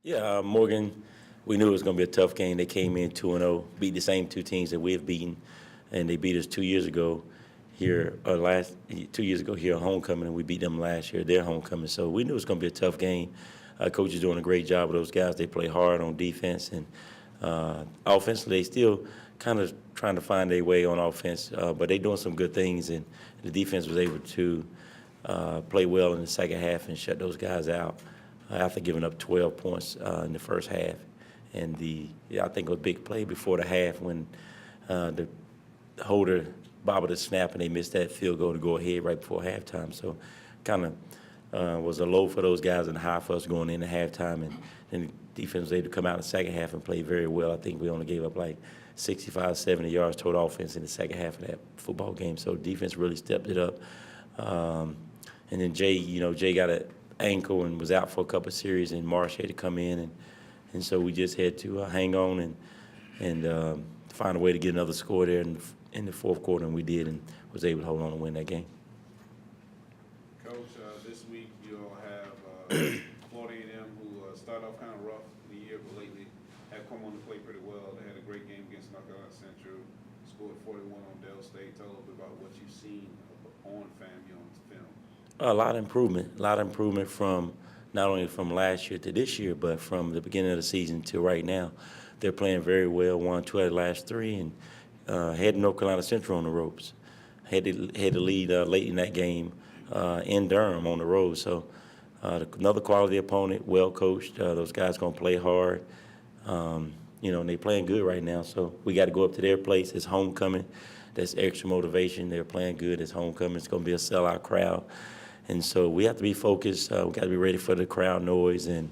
Yeah, Morgan, we knew it was going to be a tough game. They came in 2-0, beat the same two teams that we have beaten, and they beat us 2 years ago here, or last 2 years ago here at homecoming, and we beat them last year, their homecoming. So we knew it was going to be a tough game. Coach is doing a great job with those guys. They play hard on defense, and offensively, they still kind of trying to find their way on offense, but they're doing some good things, and the defense was able to play well in the second half and shut those guys out after giving up 12 points in the first half. And I think it was a big play before the half when the holder bobbled the snap and they missed that field goal to go ahead right before halftime. So kind of was a low for those guys and a high for us going into halftime. And then the defense was able to come out in the second half and play very well. I think we only gave up like 65, 70 yards total offense in the second half of that football game. So defense really stepped it up. And then Jay got an ankle and was out for a couple of series, and Marsh had to come in, and so we just had to hang on and find a way to get another score there in the fourth quarter, and we did, and was able to hold on and win that game. Coach, this week you'll have Florida A&M, who started off kind of rough in the year, but lately have come on to play pretty well. They had a great game against North Carolina Central, scored 41 on Dell State. Tell a little bit about what you've seen on FAMU on film. A lot of improvement from not only from last year to this year, but from the beginning of the season to right now. They're playing very well, won 2 out of the last 3, and had North Carolina Central on the ropes. Had to lead late in that game in Durham on the road. So another quality opponent, well coached. Those guys gonna play hard. And they playing good right now. So we got to go up to their place. It's homecoming. That's extra motivation. They're playing good. It's homecoming. It's gonna be a sellout crowd. And so we have to be focused. We got to be ready for the crowd noise and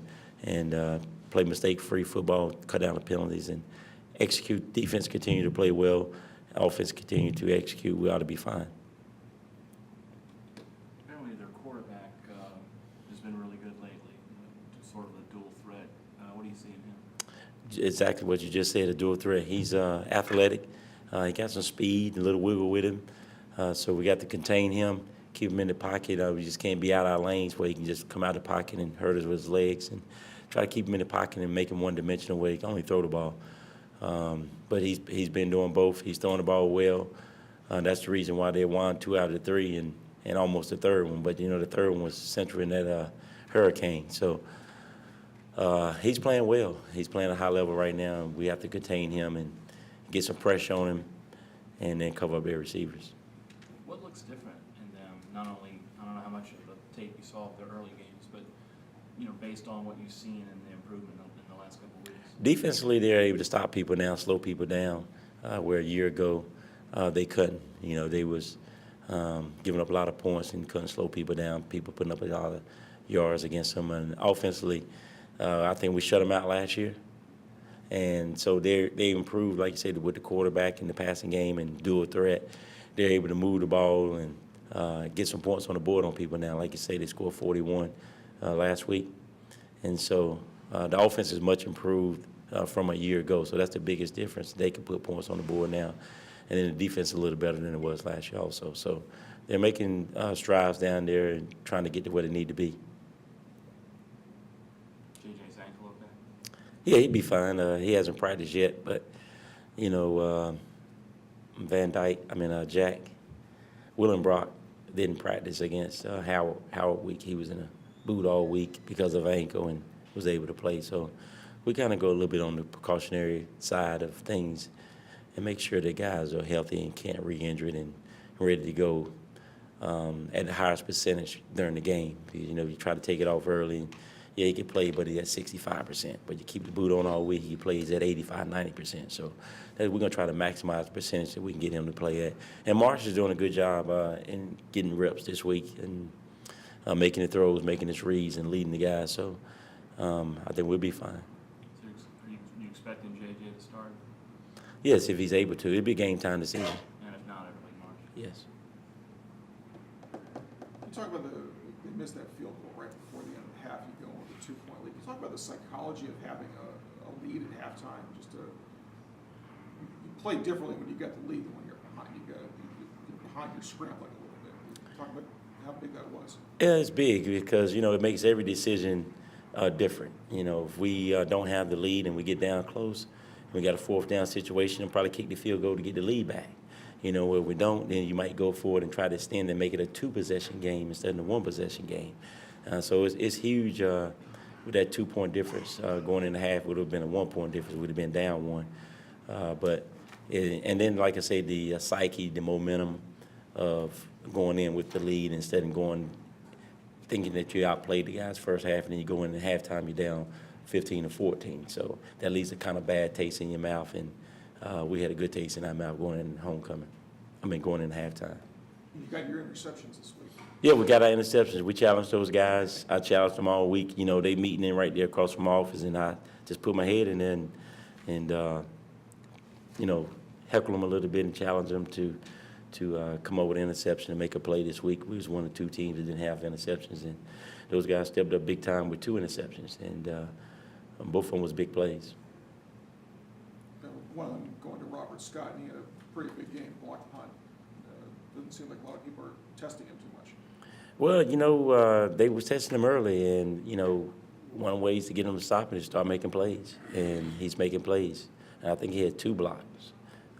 play mistake-free football, cut down the penalties, and execute. Defense continue to play well. Offense continue to execute. We ought to be fine. Apparently their quarterback has been really good lately, sort of a dual threat. What do you see in him? Exactly what you just said, a dual threat. He's athletic. He got some speed, a little wiggle with him. So we got to contain him. Keep him in the pocket. We just can't be out our lanes where he can just come out of the pocket and hurt us with his legs, and try to keep him in the pocket and make him one-dimensional where he can only throw the ball. But he's been doing both. He's throwing the ball well. That's the reason why they won 2 out of the 3 and almost the third one. But, the third one was central in that hurricane. So he's playing well. He's playing at a high level right now. We have to contain him and get some pressure on him and then cover up their receivers. What looks different in them? Not only, I don't know how much of the tape you saw of their early games, but based on what you've seen and the improvement in the last couple of weeks. Defensively, they're able to stop people down, slow people down, where a year ago they couldn't. They was giving up a lot of points and couldn't slow people down. People putting up a lot of yards against them. And offensively, I think we shut them out last year. And so they improved, like you said, with the quarterback in the passing game and dual threat. They're able to move the ball and get some points on the board on people now. Like you say, they scored 41 last week. And so the offense is much improved from a year ago. So that's the biggest difference. They can put points on the board now. And then the defense is a little better than it was last year also. So they're making strides down there and trying to get to where they need to be. JJ's ankle okay? Yeah, he'd be fine. He hasn't practiced yet, but, Jack Willenbrock didn't practice against Howard week. He was in a boot all week because of ankle and was able to play. So we kind of go a little bit on the precautionary side of things and make sure that guys are healthy and can't re-injure it and ready to go at the highest percentage during the game. You try to take it off early. And, yeah, he can play, but he's at 65%. But you keep the boot on all week, he plays at 85, 90%. So we're going to try to maximize the percentage that we can get him to play at. And Marsh is doing a good job in getting reps this week and making the throws, making his reads, and leading the guys. So I think we'll be fine. So are you expecting JJ to start? Yes, if he's able to. It'll be game time decision. And if not, everybody Marsh? Yes. You talk about they missed that field goal right before the end of the half. You go with a 2-point lead. You talk about the psychology of having a lead at halftime. You play differently when you get the lead than when you're behind. You're behind, you're scrambling a little bit. Talk about how big that was. Yeah, it's big because, it makes every decision different. You know, if we don't have the lead and we get down close, we got a fourth down situation and probably kick the field goal to get the lead back. You know, where we don't, then you might go forward and try to extend and make it a 2-possession game instead of a 1-possession game. So it's huge with that 2-point difference. Going in the half would have been a 1-point difference. Would have been down 1. And then, like I say, the psyche, the momentum of going in with the lead instead of going thinking that you outplayed the guys first half, and then you go in at halftime, you're down 15-14. So that leaves a kind of bad taste in your mouth, and we had a good taste in our mouth going in going in halftime. You got your interceptions this week. Yeah, we got our interceptions. We challenged those guys. I challenged them all week. You know, they meeting in right there across from my office, and I just put my head in there and you know, heckle them a little bit and challenge them to come up with an interception and make a play this week. We was one of 2 teams that didn't have interceptions, and those guys stepped up big time with 2 interceptions, and both of them was big plays. One of them going to Robert Scott, and he had a pretty big game, block punt. Doesn't seem like a lot of people are testing him too much. Well, you know, they was testing him early, and, you know, one of the ways to get him to stop it is start making plays, and he's making plays. And I think he had 2 blocks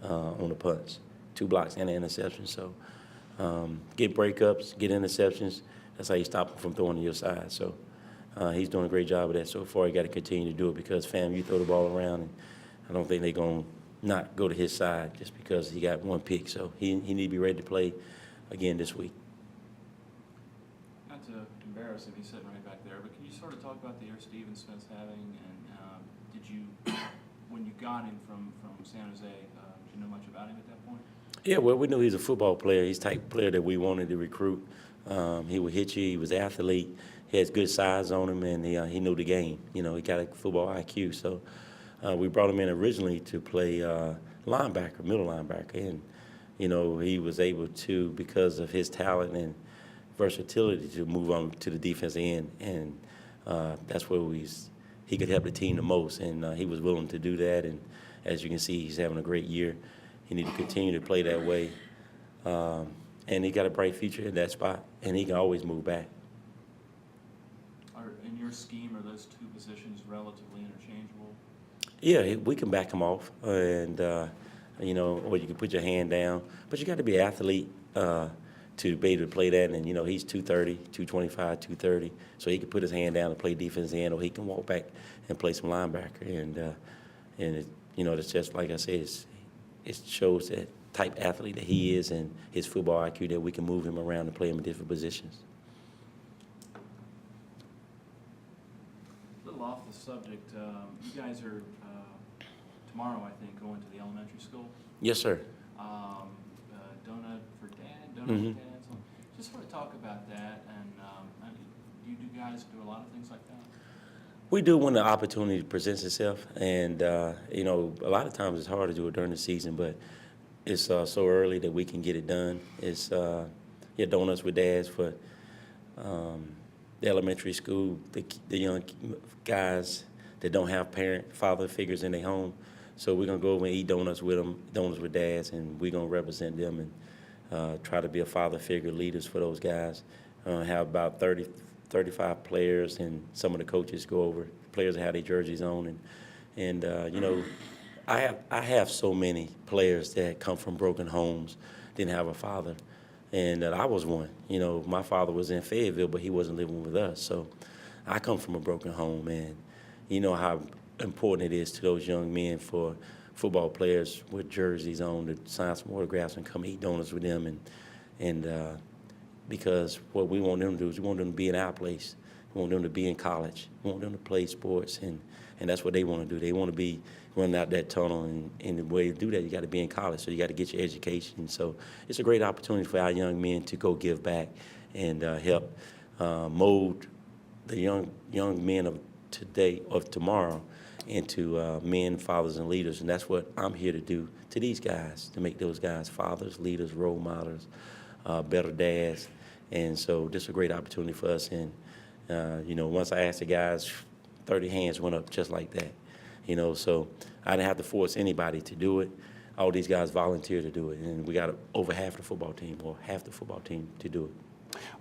on the punts, 2 blocks and an interception. So get breakups, get interceptions. That's how you stop him from throwing to your side. So he's doing a great job of that so far. You got to continue to do it because FAMU throw the ball around, and I don't think they're going to not go to his side just because he got 1 pick. So he need to be ready to play again this week. Not to embarrass him, he's sitting right back there, but can you sort of talk about the year Steven Smith's having, and did you, when you got him from San Jose, did you know much about him at that point? Yeah, well, we knew he was a football player. He's the type of player that we wanted to recruit. He would hit you. He was an athlete. He has good size on him, and he knew the game. You know, he got a football IQ. So we brought him in originally to play linebacker, middle linebacker, and you know he was able to, because of his talent and versatility, to move on to the defensive end, and that's where he could help the team the most, and he was willing to do that. And as you can see, he's having a great year. He need to continue to play that way, and he got a bright future in that spot, and he can always move back. In your scheme, are those 2 positions relatively interchangeable? Yeah, we can back him off, and you know, or you can put your hand down, but you got to be an athlete to be able to play that. And you know, he's 230, 225, 230, so he can put his hand down and play defense end, or he can walk back and play some linebacker. And you know, it's just like I said, it shows that type athlete that he is and his football IQ, that we can move him around and play him in different positions. A little off the subject, you guys are tomorrow, I think, going to the elementary school. Yes, sir. Donut for Dad, Donut Mhm. for Dad. So just sort of talk about that, and do you guys do a lot of things like that? We do when the opportunity presents itself, and you know, a lot of times it's hard to do it during the season, but it's so early that we can get it done. It's Donuts with Dads for the elementary school, the young guys that don't have father figures in their home. So we're going to go over and eat donuts with them, Donuts with Dads, and we're going to represent them and try to be a father figure leaders for those guys. Have about 30, 35 players, and some of the coaches go over. Players that have their jerseys on. And you know, I have so many players that come from broken homes, didn't have a father. And I was one. You know, my father was in Fayetteville, but he wasn't living with us. So I come from a broken home, and you know how important it is to those young men for football players with jerseys on to sign some autographs and come eat donuts with them. And because what we want them to do is we want them to be in our place. We want them to be in college. We want them to play sports, and that's what they want to do. They want to be running out that tunnel, and the way to do that, you got to be in college, so you got to get your education. So it's a great opportunity for our young men to go give back and help mold the young men of today, of tomorrow, into men, fathers, and leaders. And that's what I'm here to do to these guys, to make those guys fathers, leaders, role models, better dads. And so this is a great opportunity for us. And, you know, once I asked the guys, 30 hands went up just like that. You know, so I didn't have to force anybody to do it. All these guys volunteered to do it. And we got over half the football team, or half the football team, to do it.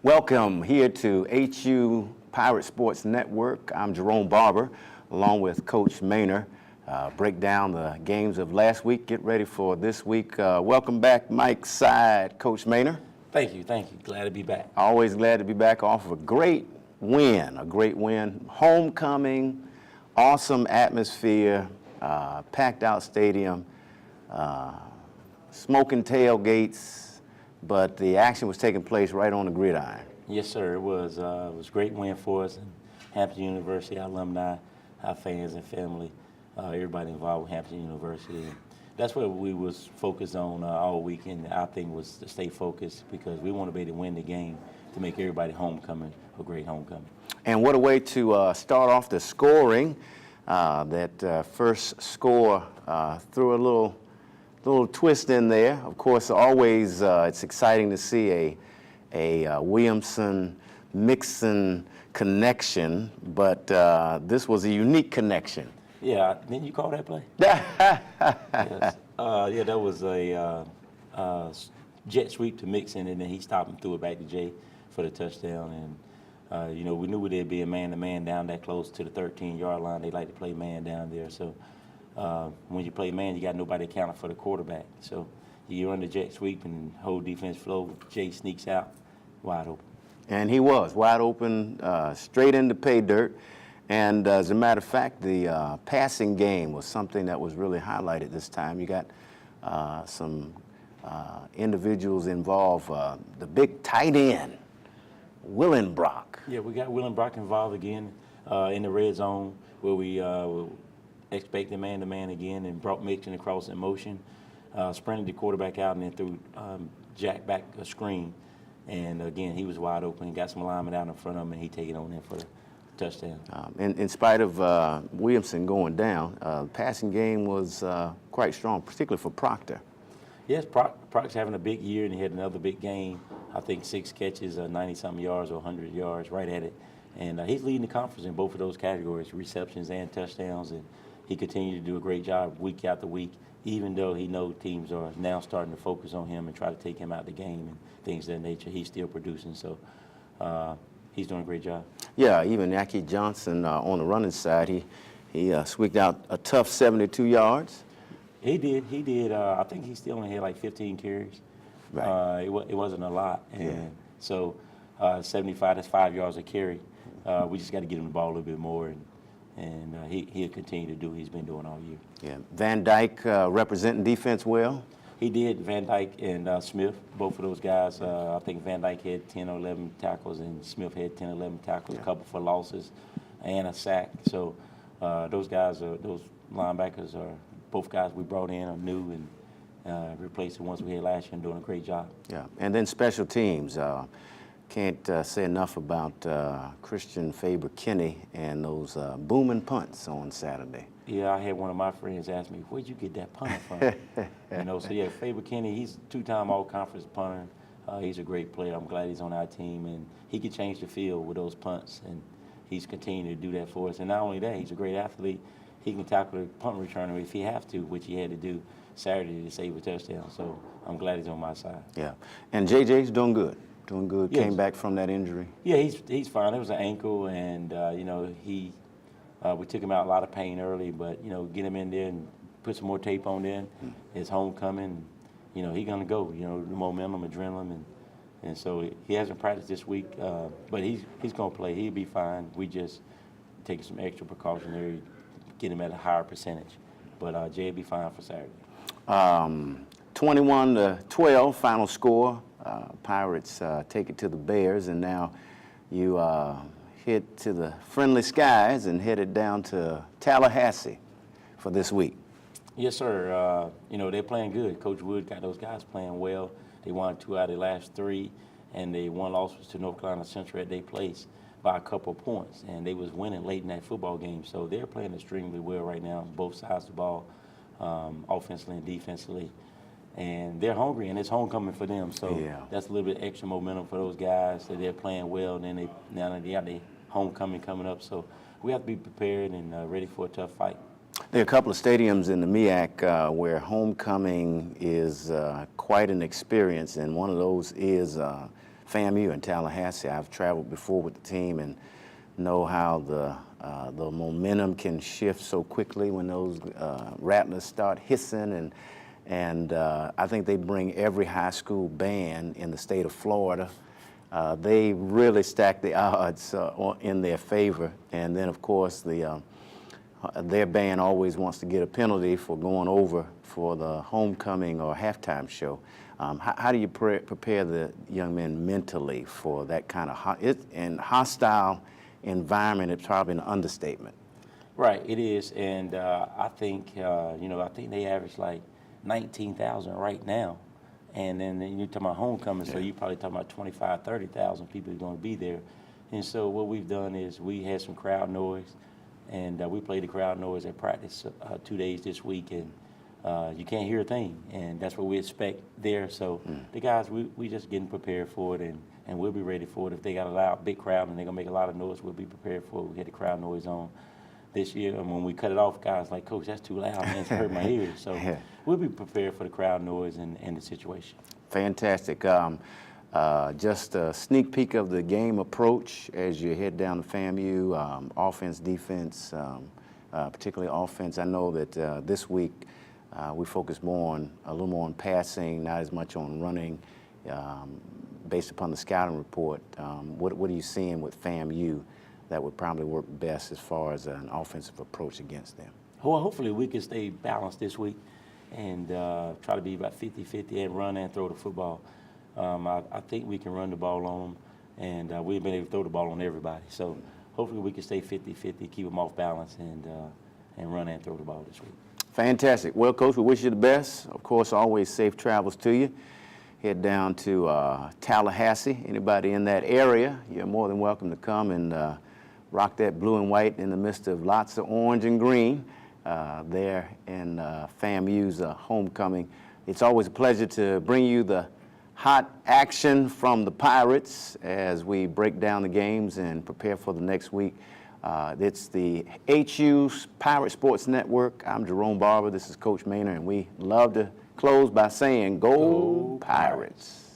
Welcome here to HU Pirate Sports Network. I'm Jerome Barber, along with Coach Maynor. Break down the games of last week, get ready for this week. Welcome back, Mike Side, Coach Maynor. Thank you. Glad to be back. Always glad to be back off of a great win. Homecoming, awesome atmosphere, packed out stadium, smoking tailgates, but the action was taking place right on the gridiron. Yes, sir. It was a great win for us. And Hampton University, our alumni, our fans and family, everybody involved with Hampton University. And that's what we was focused on all weekend. Our thing was to stay focused because we want to be able to win the game to make everybody homecoming a great homecoming. And what a way to start off the scoring. That first score threw a little twist in there. Of course, always it's exciting to see a Williamson-Mixon connection, but this was a unique connection. Yeah, didn't you call that play? Yes. Yeah, that was a jet sweep to Mixon, and then he stopped and threw it back to Jay for the touchdown. And we knew there'd be a man-to-man down that close to the 13-yard line. They like to play man down there. So when you play man, you got nobody accounting for the quarterback. So you run the jet sweep and whole defense flow. Jay sneaks out, wide open. And he was wide open, straight into pay dirt. And as a matter of fact, the passing game was something that was really highlighted this time. You got some individuals involved. The big tight end, Willenbrock. Yeah, we got Willenbrock involved again in the red zone where we expected man-to-man again and brought Mixon across in motion, sprinted the quarterback out and then threw Jack back a screen. And again, he was wide open, got some alignment out in front of him, and he take it on in for the touchdown. In spite of Williamson going down, the passing game was quite strong, particularly for Proctor. Yes, Proctor's having a big year, and he had another big game. I think 6 catches, 90-something yards or 100 yards, right at it. And he's leading the conference in both of those categories, receptions and touchdowns. And he continued to do a great job week after week, even though he knows teams are now starting to focus on him and try to take him out of the game and things of that nature. He's still producing, so he's doing a great job. Yeah, even Aki Johnson on the running side, he squeaked out a tough 72 yards. He did. I think he still only had like 15 carries. Right. It wasn't a lot. And so 75, that's 5 yards a carry. We just got to get him the ball a little bit more, and he'll continue to do what he's been doing all year. Yeah. Van Dyke representing defense well? He did. Van Dyke and Smith, both of those guys. I think Van Dyke had 10 or 11 tackles, and Smith had 10 or 11 tackles, a couple for losses, and a sack. So those linebackers are both guys we brought in are new and replaced the ones we had last year and doing a great job. Yeah, and then special teams. Can't say enough about Christian Faber-Kinney and those booming punts on Saturday. Yeah, I had one of my friends ask me, where'd you get that punt from? So yeah, Faber-Kinney, he's a 2-time all-conference punter. He's a great player. I'm glad he's on our team, and he can change the field with those punts, and he's continuing to do that for us. And not only that, he's a great athlete. He can tackle the punt returner if he have to, which he had to do Saturday to save a touchdown. So I'm glad he's on my side. Yeah, and JJ's doing good. Yes. Came back from that injury. Yeah, he's fine. It was an ankle, and we took him out a lot of pain early, but get him in there and put some more tape on there. It's homecoming. He's gonna go. The momentum, adrenaline, and so he hasn't practiced this week, but he's gonna play. He'll be fine. We just taking some extra precautionary, get him at a higher percentage. But Jay will be fine for Saturday. 21-12 final score. Pirates take it to the Bears, and now you head to the friendly skies and headed down to Tallahassee for this week. Yes, sir. They're playing good. Coach Wood got those guys playing well. They won 2 out of the last 3, and they won losses to North Carolina Central at their place by a couple of points, and they was winning late in that football game. So they're playing extremely well right now, both sides of the ball, offensively and defensively. And they're hungry, and it's homecoming for them. So that's a little bit extra momentum for those guys that they're playing well. And then now they got the homecoming coming up. So we have to be prepared and ready for a tough fight. There are a couple of stadiums in the MEAC where homecoming is quite an experience, and one of those is FAMU in Tallahassee. I've traveled before with the team and know how the momentum can shift so quickly when those rattlers start hissing, and I think they bring every high school band in the state of Florida. They really stack the odds in their favor, and then of course their band always wants to get a penalty for going over for the homecoming or halftime show. How do you prepare the young men mentally for that kind of hostile environment? It's probably an understatement. Right, it is, and I think I think they average like 19,000 right now, and then you're talking about homecoming, so you're probably talking about 25, 30,000 people are going to be there, and so what we've done is we had some crowd noise, and we played the crowd noise at practice 2 days this week, and you can't hear a thing, and that's what we expect there. So the guys, we just getting prepared for it, and we'll be ready for it. If they got a loud, big crowd and they're gonna make a lot of noise, we'll be prepared for it. We had the crowd noise on this year, and when we cut it off, guys like, Coach, that's too loud, man, it's hurt my ears. So we'll be prepared for the crowd noise and the situation. Fantastic. Just a sneak peek of the game approach as you head down to FAMU, offense, defense, particularly offense. I know that this week we focus a little more on passing, not as much on running. Based upon the scouting report, what are you seeing with FAMU that would probably work best as far as an offensive approach against them? Well, hopefully we can stay balanced this week and try to be about 50-50 and run and throw the football. I think we can run the ball on them, and we've been able to throw the ball on everybody. So hopefully we can stay 50-50, keep them off balance, and run and throw the ball this week. Fantastic. Well, Coach, we wish you the best. Of course, always safe travels to you. Head down to Tallahassee. Anybody in that area, you're more than welcome to come and rock that blue and white in the midst of lots of orange and green there in FAMU's homecoming. It's always a pleasure to bring you the hot action from the Pirates as we break down the games and prepare for the next week. It's the HU Pirate Sports Network. I'm Jerome Barber. This is Coach Maynard, and we love to close by saying, Go Pirates.